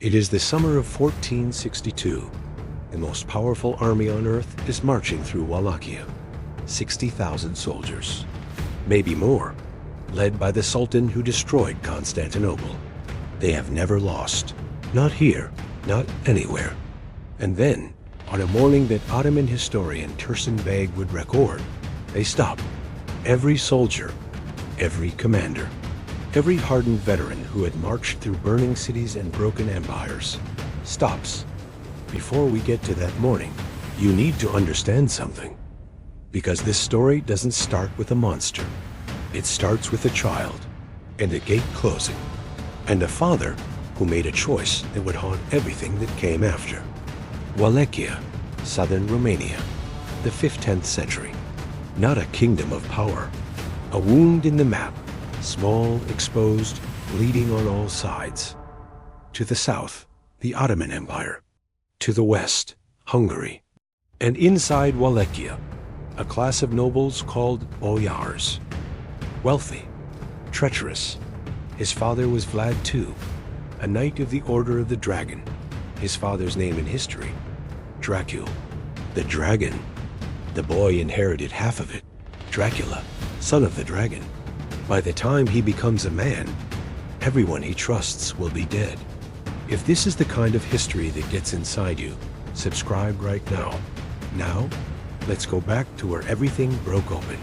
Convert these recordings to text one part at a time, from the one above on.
It is the summer of 1462. The most powerful army on earth is marching through Wallachia. 60,000 soldiers, maybe more, led by the Sultan who destroyed Constantinople. They have never lost. Not here, not anywhere. And then, on a morning that Ottoman historian Tursun Beg would record, they stop. Every soldier, every commander, every hardened veteran who had marched through burning cities and broken empires, stops. Before we get to that morning, you need to understand something. Because this story doesn't start with a monster. It starts with a child, and a gate closing, and a father who made a choice that would haunt everything that came after. Wallachia, southern Romania, the 15th century. Not a kingdom of power. A wound in the map, small, exposed, bleeding on all sides. To the south, the Ottoman Empire. To the west, Hungary. And inside Wallachia, a class of nobles called boyars. Wealthy, treacherous. His father was Vlad II, a knight of the Order of the Dragon. His father's name in history, Dracula, the dragon. The boy inherited half of it, Dracula, son of the dragon. By the time he becomes a man, everyone he trusts will be dead. If this is the kind of history that gets inside you, subscribe right now. Now, let's go back to where everything broke open.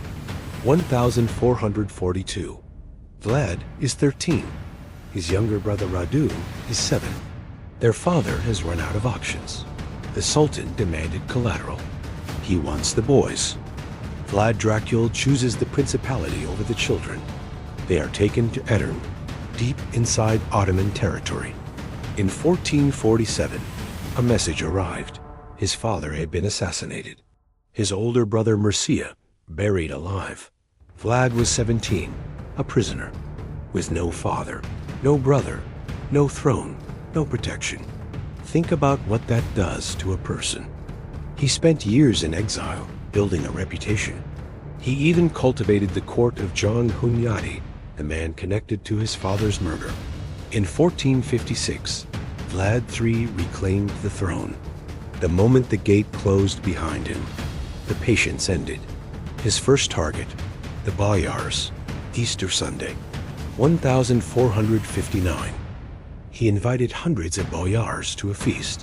1442. Vlad is 13. His younger brother Radu is 7. Their father has run out of options. The Sultan demanded collateral. He wants the boys. Vlad Dracula chooses the principality over the children. They are taken to Edirne, deep inside Ottoman territory. In 1447, a message arrived. His father had been assassinated. His older brother Mircea, buried alive. Vlad was 17, a prisoner, with no father, no brother, no throne, no protection. Think about what that does to a person. He spent years in exile, building a reputation. He even cultivated the court of John Hunyadi, the man connected to his father's murder. In 1456, Vlad III reclaimed the throne. The moment the gate closed behind him, the patience ended. His first target, the boyars, Easter Sunday, 1459. He invited hundreds of boyars to a feast.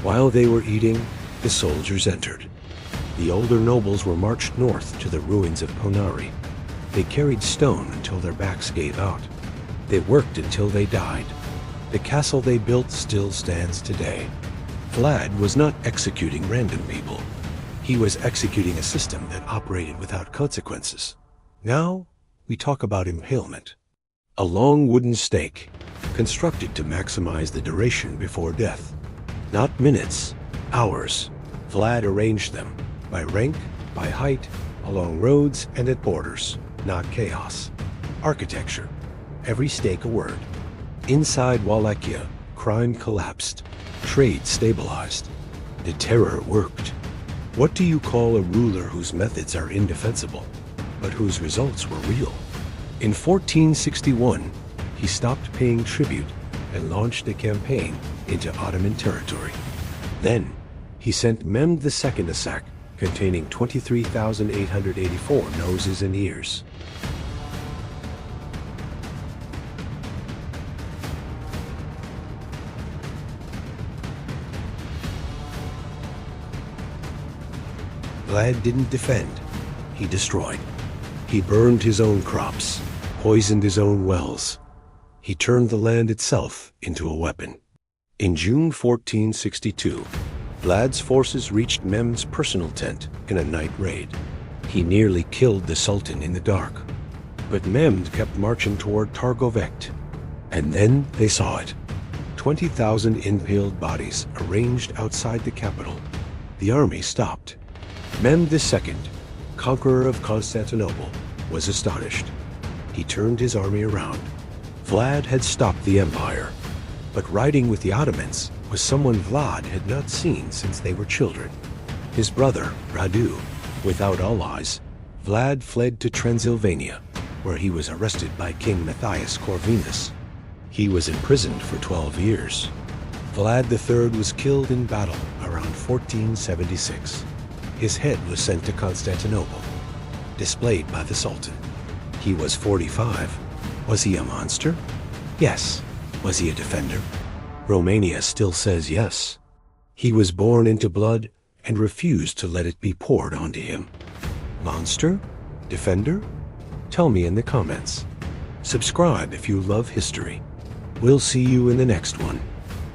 While they were eating, the soldiers entered. The older nobles were marched north to the ruins of Ponari. They carried stone until their backs gave out. They worked until they died. The castle they built still stands today. Vlad was not executing random people. He was executing a system that operated without consequences. Now, we talk about impalement. A long wooden stake, constructed to maximize the duration before death. Not minutes, hours. Vlad arranged them, by rank, by height, along roads and at borders, not chaos. Architecture, every stake a word. Inside Wallachia, crime collapsed, trade stabilized. The terror worked. What do you call a ruler whose methods are indefensible, but whose results were real? In 1461, he stopped paying tribute and launched a campaign into Ottoman territory. Then, he sent Mehmed II a sack containing 23,884 noses and ears. Vlad didn't defend, he destroyed. He burned his own crops, poisoned his own wells. He turned the land itself into a weapon. In June 1462, Vlad's forces reached Mehmed's personal tent in a night raid. He nearly killed the Sultan in the dark. But Mehmed kept marching toward Târgoviște. And then they saw it. 20,000 impaled bodies arranged outside the capital. The army stopped. Mehmed II, conqueror of Constantinople, was astonished. He turned his army around. Vlad had stopped the empire, but riding with the Ottomans was someone Vlad had not seen since they were children. His brother, Radu. Without allies, Vlad fled to Transylvania, where he was arrested by King Matthias Corvinus. He was imprisoned for 12 years. Vlad III was killed in battle around 1476. His head was sent to Constantinople, displayed by the Sultan. He was 45. Was he a monster? Yes. Was he a defender? Romania still says yes. He was born into blood and refused to let it be poured onto him. Monster? Defender? Tell me in the comments. Subscribe if you love history. We'll see you in the next one.